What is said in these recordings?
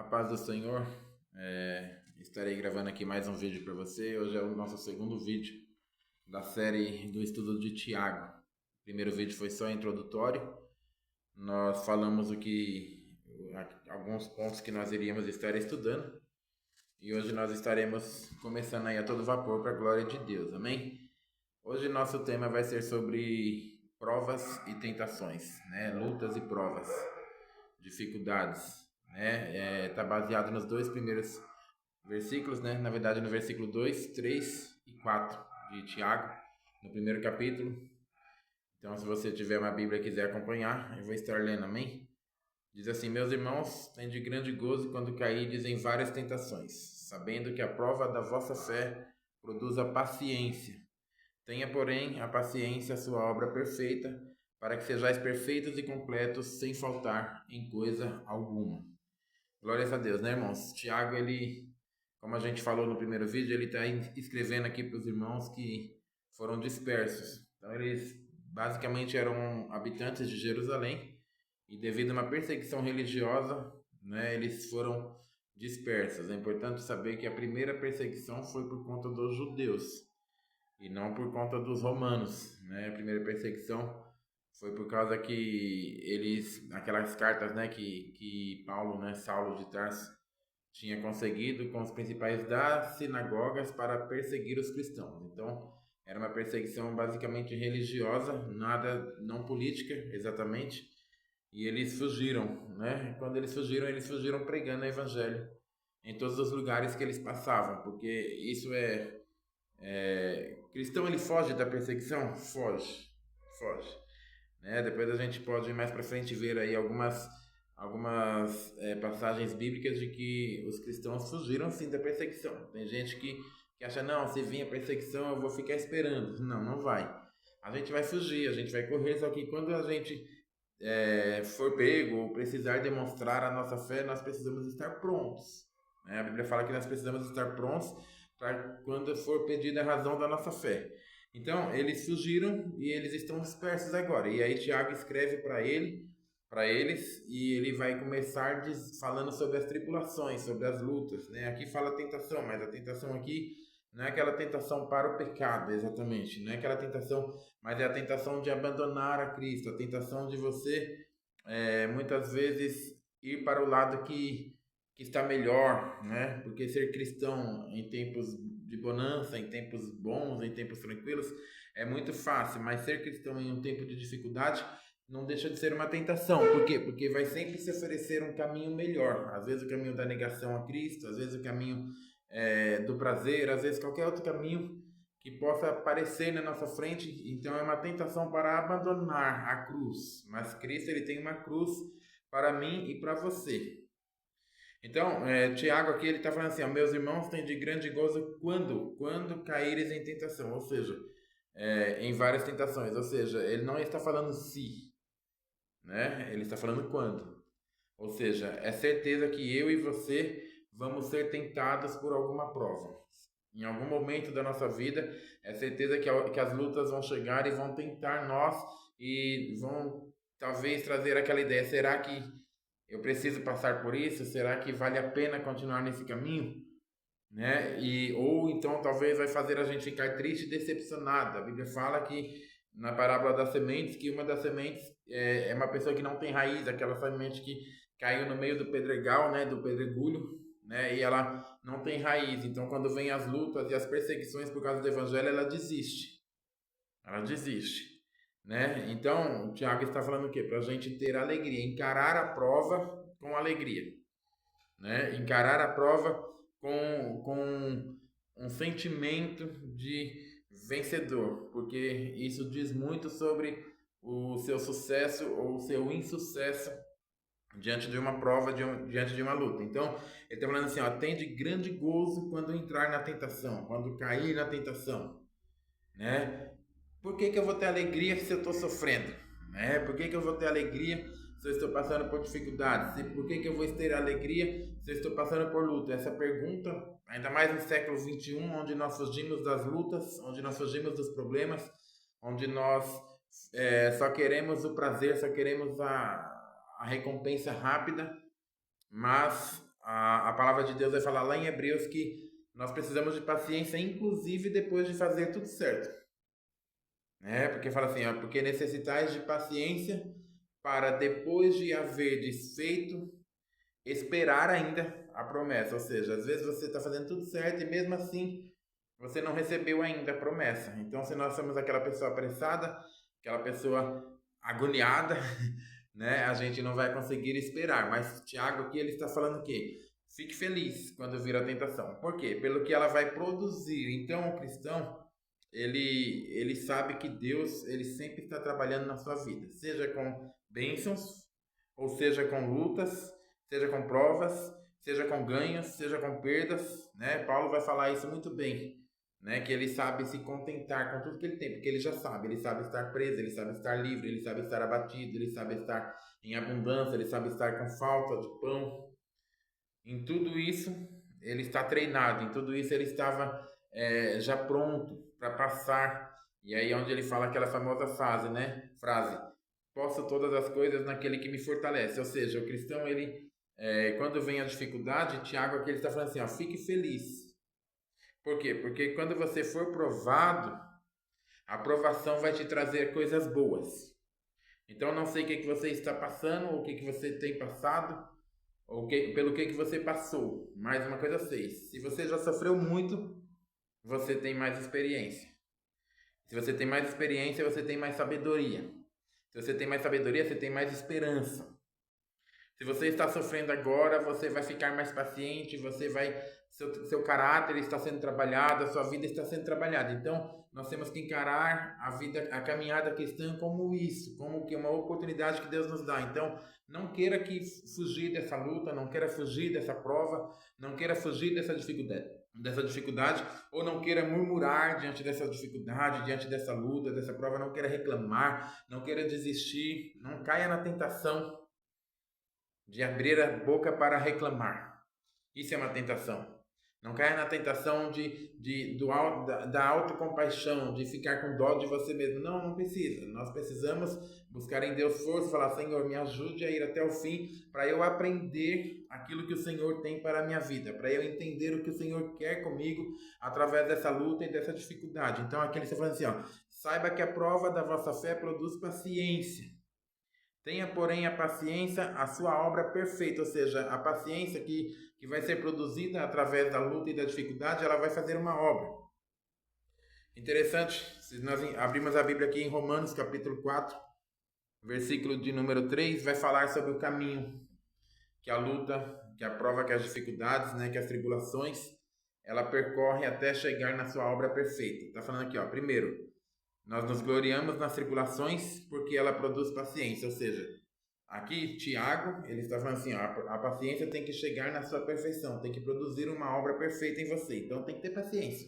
A paz do Senhor, estarei gravando aqui mais um vídeo para você. Hoje é o nosso segundo vídeo da série do estudo de Tiago. O primeiro vídeo foi só introdutório. Nós falamos alguns pontos que nós iríamos estar estudando. E hoje nós estaremos começando aí a todo vapor para a glória de Deus, amém? Hoje nosso tema vai ser sobre provas e tentações, né? Lutas e provas, dificuldades. Tá baseado nos dois primeiros versículos, né? Na verdade, no versículo 2, 3 e 4 de Tiago, no primeiro capítulo. Então, se você tiver uma Bíblia e quiser acompanhar, eu vou estar lendo, amém? Diz assim: meus irmãos, tem de grande gozo quando caídes em várias tentações, sabendo que a prova da vossa fé produz a paciência. Tenha, porém, a paciência a sua obra perfeita, para que sejais perfeitos e completos, sem faltar em coisa alguma. Glórias a Deus, né, irmãos? Tiago, como a gente falou no primeiro vídeo, ele está escrevendo aqui para os irmãos que foram dispersos. Então, eles basicamente eram habitantes de Jerusalém e, devido a uma perseguição religiosa, né, eles foram dispersos. É importante saber que a primeira perseguição foi por conta dos judeus e não por conta dos romanos, né? A primeira perseguição foi por causa que aquelas cartas, né, que Paulo, né, Saulo de Tarso, tinha conseguido com os principais das sinagogas para perseguir os cristãos. Então, era uma perseguição basicamente religiosa, nada, não política, exatamente. E eles fugiram, né? Quando eles fugiram pregando o evangelho em todos os lugares que eles passavam, porque isso cristão, ele foge da perseguição? Foge. Né? Depois a gente pode ir mais para frente ver aí algumas passagens bíblicas de que os cristãos fugiram sim da perseguição. Tem gente que acha, não, se vir a perseguição eu vou ficar esperando. Não, não vai. A gente vai fugir, a gente vai correr, só que quando a gente for pego ou precisar demonstrar a nossa fé, nós precisamos estar prontos. Né? A Bíblia fala que nós precisamos estar prontos para quando for pedida a razão da nossa fé. Então, eles fugiram e eles estão dispersos agora. E aí Tiago escreve para eles, e ele vai começar falando sobre as tribulações, sobre as lutas, né? Aqui fala tentação, mas a tentação aqui não é aquela tentação para o pecado, exatamente. Não é aquela tentação, mas é a tentação de abandonar a Cristo, a tentação de você, muitas vezes, ir para o lado que está melhor, né? Porque ser cristão em tempos de bonança, em tempos bons, em tempos tranquilos, é muito fácil, mas ser cristão em um tempo de dificuldade não deixa de ser uma tentação. Por quê? Porque vai sempre se oferecer um caminho melhor. Às vezes o caminho da negação a Cristo, às vezes o caminho do prazer, às vezes qualquer outro caminho que possa aparecer na nossa frente. Então é uma tentação para abandonar a cruz. Mas Cristo, ele tem uma cruz para mim e para você. Então, Tiago aqui, ele está falando assim, ó, meus irmãos, têm de grande gozo quando caíres em tentação, ou seja, em várias tentações, ou seja, ele não está falando se, né? Ele está falando quando. Ou seja, é certeza que eu e você vamos ser tentados por alguma prova. Em algum momento da nossa vida, é certeza que as lutas vão chegar e vão tentar nós e vão talvez trazer aquela ideia, será que eu preciso passar por isso? Será que vale a pena continuar nesse caminho? Né? Ou então talvez vai fazer a gente ficar triste e decepcionado. A Bíblia fala que na parábola das sementes, que uma das sementes é uma pessoa que não tem raiz, aquela semente que caiu no meio do pedregal, né, do pedregulho, né, e ela não tem raiz. Então quando vem as lutas e as perseguições por causa do evangelho, ela desiste. Ela desiste. Né? Então, o Tiago está falando o quê? Para a gente ter alegria, encarar a prova com alegria, né? Encarar a prova com um sentimento de vencedor, porque isso diz muito sobre o seu sucesso ou o seu insucesso diante de uma prova, diante de uma luta. Então, ele está falando assim, ó, tem de grande gozo quando entrar na tentação, quando cair na tentação, né? Por que eu vou ter alegria se eu estou sofrendo? Né? Por que eu vou ter alegria se eu estou passando por dificuldades? Por que eu vou ter alegria se eu estou passando por luta? Essa pergunta, ainda mais no século XXI, onde nós fugimos das lutas, onde nós fugimos dos problemas, onde nós só queremos o prazer, só queremos a recompensa rápida, mas a palavra de Deus vai falar lá em Hebreus que nós precisamos de paciência, inclusive depois de fazer tudo certo. Né? Porque fala assim, ó, porque necessitais de paciência para depois de haver desfeito, esperar ainda a promessa. Ou seja, às vezes você está fazendo tudo certo e mesmo assim você não recebeu ainda a promessa. Então, se nós somos aquela pessoa apressada, aquela pessoa agoniada, né, a gente não vai conseguir esperar. Mas Tiago aqui ele está falando o quê? Fique feliz quando vir a tentação. Por quê? Pelo que ela vai produzir. Então, o cristão, ele sabe que Deus, ele sempre está trabalhando na sua vida, seja com bênçãos, ou seja com lutas, seja com provas, seja com ganhos, seja com perdas, né? Paulo vai falar isso muito bem, né? Que ele sabe se contentar com tudo que ele tem, porque ele já sabe, ele sabe estar preso, ele sabe estar livre, ele sabe estar abatido, ele sabe estar em abundância, ele sabe estar com falta de pão. Em tudo isso, ele está treinado, em tudo isso ele estava já pronto para passar. E aí onde ele fala aquela famosa frase, posso todas as coisas naquele que me fortalece. Ou seja, o cristão, ele, quando vem a dificuldade, Tiago aqui ele está falando assim, ó, fique feliz. Por quê? Porque quando você for provado, a provação vai te trazer coisas boas. Então, não sei o que você está passando, ou o que você tem passado, ou pelo que você passou. Mais uma coisa 6. Se você já sofreu muito, você tem mais experiência. Se você tem mais experiência, você tem mais sabedoria. Se você tem mais sabedoria, você tem mais esperança. Se você está sofrendo agora, você vai ficar mais paciente, seu caráter está sendo trabalhado, a sua vida está sendo trabalhada. Então, nós temos que encarar a vida, a caminhada cristã como isso, como que uma oportunidade que Deus nos dá. Então, não queira fugir dessa luta, não queira fugir dessa prova, não queira fugir dessa dificuldade, ou não queira murmurar diante dessa dificuldade, diante dessa luta, dessa prova, não queira reclamar, não queira desistir, não caia na tentação de abrir a boca para reclamar. Isso é uma tentação. Não caia na tentação da autocompaixão, de ficar com dó de você mesmo. Não, não precisa. Nós precisamos buscar em Deus força, falar, Senhor, me ajude a ir até o fim, para eu aprender aquilo que o Senhor tem para a minha vida, para eu entender o que o Senhor quer comigo através dessa luta e dessa dificuldade. Então aqui ele está falando assim, ó, saiba que a prova da vossa fé produz paciência. Tenha, porém, a paciência, a sua obra perfeita, ou seja, a paciência que vai ser produzida através da luta e da dificuldade, ela vai fazer uma obra. Interessante, se nós abrimos a Bíblia aqui em Romanos, capítulo 4, versículo de número 3, vai falar sobre o caminho, que a luta, que a prova, que as dificuldades, né, que as tribulações, ela percorre até chegar na sua obra perfeita. Está falando aqui, ó, primeiro, nós nos gloriamos nas tribulações porque ela produz paciência, ou seja, aqui Tiago, ele está falando assim, ó, a paciência tem que chegar na sua perfeição, tem que produzir uma obra perfeita em você, então tem que ter paciência.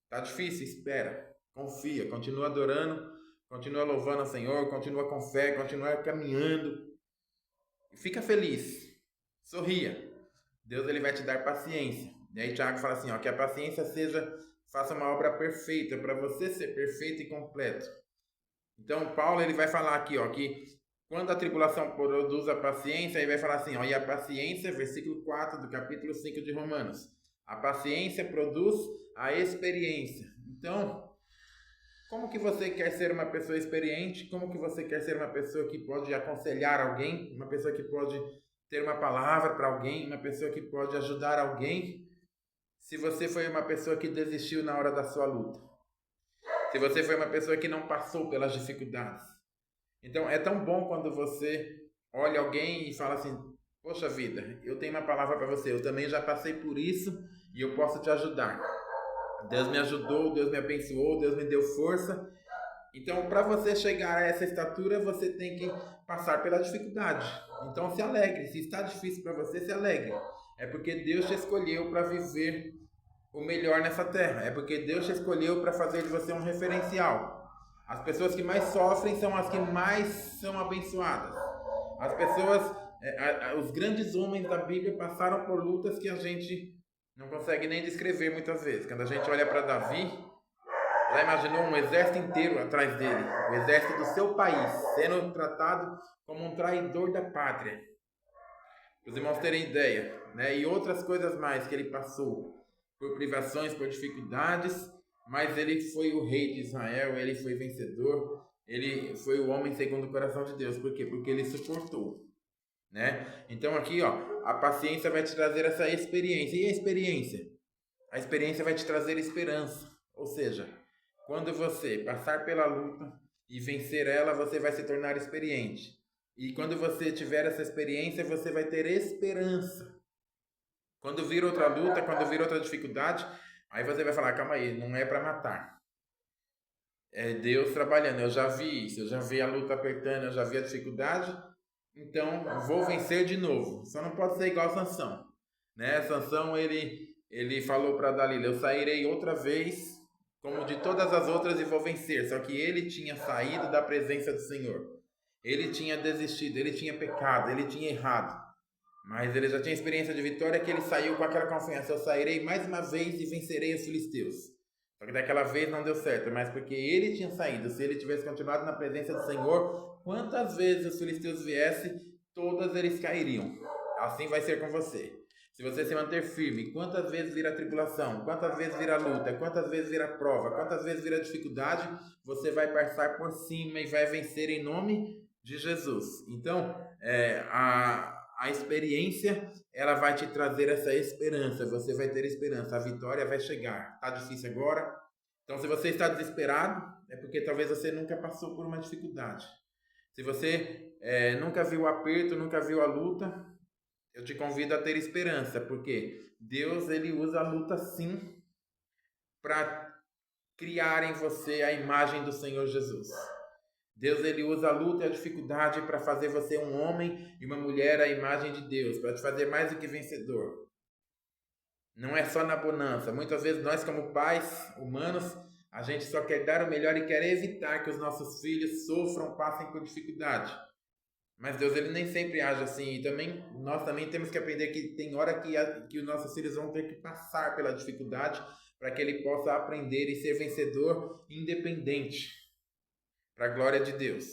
Tá difícil? Espera, confia, continua adorando, continua louvando ao Senhor, continua com fé, continua caminhando, fica feliz, sorria, Deus ele vai te dar paciência. E aí Tiago fala assim, ó, que a paciência faça uma obra perfeita, para você ser perfeito e completo. Então, Paulo ele vai falar aqui, ó, que quando a tribulação produz a paciência, ele vai falar assim, ó, e a paciência, versículo 4 do capítulo 5 de Romanos, a paciência produz a experiência. Então, como que você quer ser uma pessoa experiente? Como que você quer ser uma pessoa que pode aconselhar alguém? Uma pessoa que pode ter uma palavra para alguém? Uma pessoa que pode ajudar alguém? Se você foi uma pessoa que desistiu na hora da sua luta. Se você foi uma pessoa que não passou pelas dificuldades. Então, é tão bom quando você olha alguém e fala assim, poxa vida, eu tenho uma palavra para você, eu também já passei por isso e eu posso te ajudar. Deus me ajudou, Deus me abençoou, Deus me deu força. Então, para você chegar a essa estatura, você tem que passar pela dificuldade. Então, se alegre. Se está difícil para você, se alegre. É porque Deus te escolheu para viver o melhor nessa terra. É porque Deus te escolheu para fazer de você um referencial. As pessoas que mais sofrem são as que mais são abençoadas. As pessoas, os grandes homens da Bíblia passaram por lutas que a gente não consegue nem descrever muitas vezes. Quando a gente olha para Davi, já imaginou um exército inteiro atrás dele, o exército do seu país, sendo tratado como um traidor da pátria. Para os irmãos terem ideia, né? E outras coisas mais que ele passou por privações, por dificuldades, mas ele foi o rei de Israel, ele foi vencedor, ele foi o homem segundo o coração de Deus. Por quê? Porque ele suportou, né? Então aqui, ó, a paciência vai te trazer essa experiência. E a experiência? A experiência vai te trazer esperança. Ou seja, quando você passar pela luta e vencer ela, você vai se tornar experiente. E quando você tiver essa experiência, você vai ter esperança. Quando vir outra luta, quando vir outra dificuldade, aí você vai falar, calma aí, não é para matar. É Deus trabalhando. Eu já vi isso, eu já vi a luta apertando, eu já vi a dificuldade, então vou vencer de novo. Só não pode ser igual Sansão, né? Sansão, ele falou para Dalila, eu sairei outra vez como de todas as outras e vou vencer. Só que ele tinha saído da presença do Senhor. Ele tinha desistido, ele tinha pecado, ele tinha errado. Mas ele já tinha experiência de vitória que ele saiu com aquela confiança. Eu sairei mais uma vez e vencerei os filisteus. Só que daquela vez não deu certo, mas porque ele tinha saído. Se ele tivesse continuado na presença do Senhor, quantas vezes os filisteus viessem, todas eles cairiam. Assim vai ser com você. Se você se manter firme, quantas vezes vir a tribulação, quantas vezes vir a luta, quantas vezes vir a prova, quantas vezes vir a dificuldade, você vai passar por cima e vai vencer em nome de Jesus. Então, a experiência, ela vai te trazer essa esperança. Você vai ter esperança. A vitória vai chegar. Tá difícil agora? Então, se você está desesperado, é porque talvez você nunca passou por uma dificuldade. Se você nunca viu o aperto, nunca viu a luta, eu te convido a ter esperança, porque Deus, ele usa a luta sim para criar em você a imagem do Senhor Jesus. Deus, ele usa a luta e a dificuldade para fazer você um homem e uma mulher à imagem de Deus, para te fazer mais do que vencedor. Não é só na bonança. Muitas vezes nós, como pais humanos, a gente só quer dar o melhor e quer evitar que os nossos filhos sofram, passem por dificuldade. Mas Deus, ele nem sempre age assim. E também, nós também temos que aprender que tem hora que os nossos filhos vão ter que passar pela dificuldade para que ele possa aprender e ser vencedor independente, para a glória de Deus.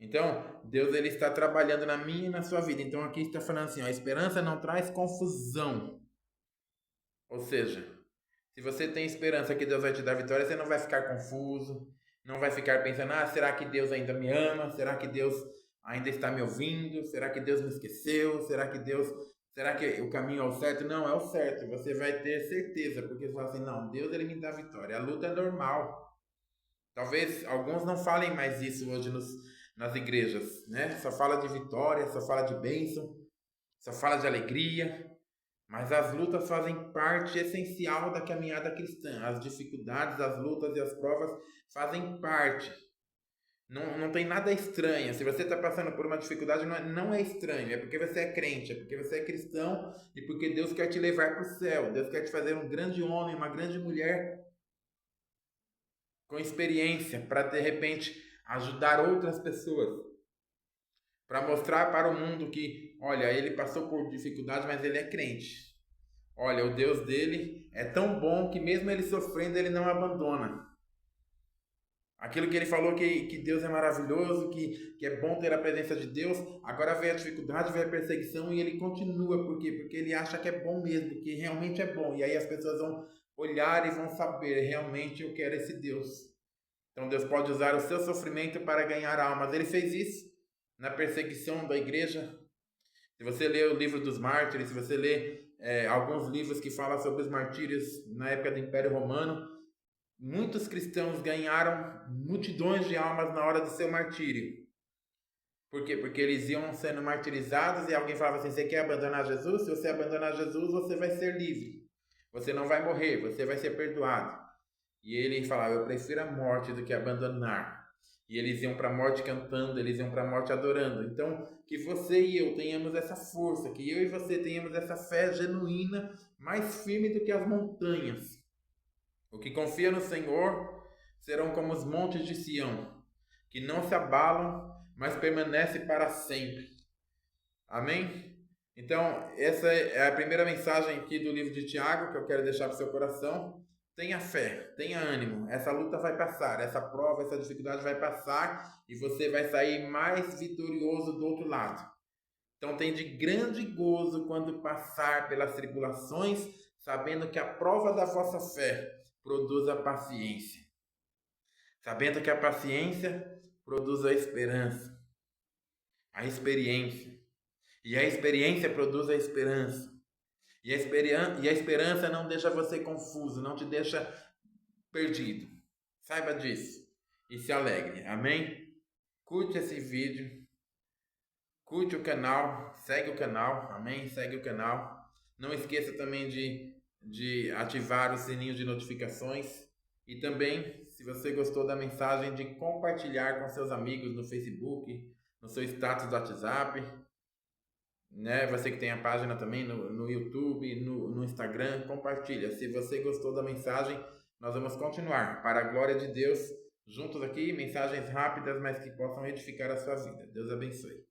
Então, Deus, ele está trabalhando na minha e na sua vida. Então, aqui está falando assim, ó, a esperança não traz confusão. Ou seja, se você tem esperança que Deus vai te dar vitória, você não vai ficar confuso, não vai ficar pensando, será que Deus ainda me ama? Será que Deus ainda está me ouvindo? Será que Deus me esqueceu? Será que o caminho é o certo? Não, é o certo. Você vai ter certeza, porque você fala assim, não, Deus, ele me dá vitória. A luta é normal. Talvez alguns não falem mais isso hoje nas igrejas, né? Só fala de vitória, só fala de bênção, só fala de alegria. Mas as lutas fazem parte essencial da caminhada cristã. As dificuldades, as lutas e as provas fazem parte. Não tem nada estranho. Se você está passando por uma dificuldade, não é estranho. É porque você é crente, é porque você é cristão e porque Deus quer te levar para o céu. Deus quer te fazer um grande homem, uma grande mulher com experiência para, de repente, ajudar outras pessoas. Para mostrar para o mundo que, olha, ele passou por dificuldade, mas ele é crente. Olha, o Deus dele é tão bom que mesmo ele sofrendo, ele não abandona. Aquilo que ele falou que Deus é maravilhoso, que é bom ter a presença de Deus, agora vem a dificuldade, vem a perseguição e ele continua. Por quê? Porque ele acha que é bom mesmo, que realmente é bom. E aí as pessoas vão olhar e vão saber, realmente eu quero esse Deus. Então Deus pode usar o seu sofrimento para ganhar almas. Ele fez isso na perseguição da igreja. Se você lê o livro dos mártires, se você lê alguns livros que falam sobre os martírios na época do Império Romano, muitos cristãos ganharam multidões de almas na hora do seu martírio. Por quê? Porque eles iam sendo martirizados e alguém falava assim, você quer abandonar Jesus? Se você abandonar Jesus, você vai ser livre. Você não vai morrer, você vai ser perdoado. E ele falava, eu prefiro a morte do que abandonar. E eles iam para a morte cantando, eles iam para a morte adorando. Então, que você e eu tenhamos essa força, que eu e você tenhamos essa fé genuína, mais firme do que as montanhas. O que confia no Senhor serão como os montes de Sião, que não se abalam, mas permanecem para sempre. Amém? Então, essa é a primeira mensagem aqui do livro de Tiago, que eu quero deixar para o seu coração. Tenha fé, tenha ânimo, essa luta vai passar, essa prova, essa dificuldade vai passar e você vai sair mais vitorioso do outro lado. Então tem de grande gozo quando passar pelas tribulações, sabendo que a prova da vossa fé produz a paciência. Sabendo que a paciência produz a esperança, a experiência. E a experiência produz a esperança. E a esperança não deixa você confuso, não te deixa perdido. Saiba disso e se alegre. Amém? Curte esse vídeo. Curte o canal, segue o canal, amém? Segue o canal. Não esqueça também de ativar o sininho de notificações. E também, se você gostou da mensagem, de compartilhar com seus amigos no Facebook, no seu status do WhatsApp. Né? Você que tem a página também no YouTube, no Instagram, compartilha. Se você gostou da mensagem, nós vamos continuar. Para a glória de Deus, juntos aqui, mensagens rápidas, mas que possam edificar a sua vida. Deus abençoe.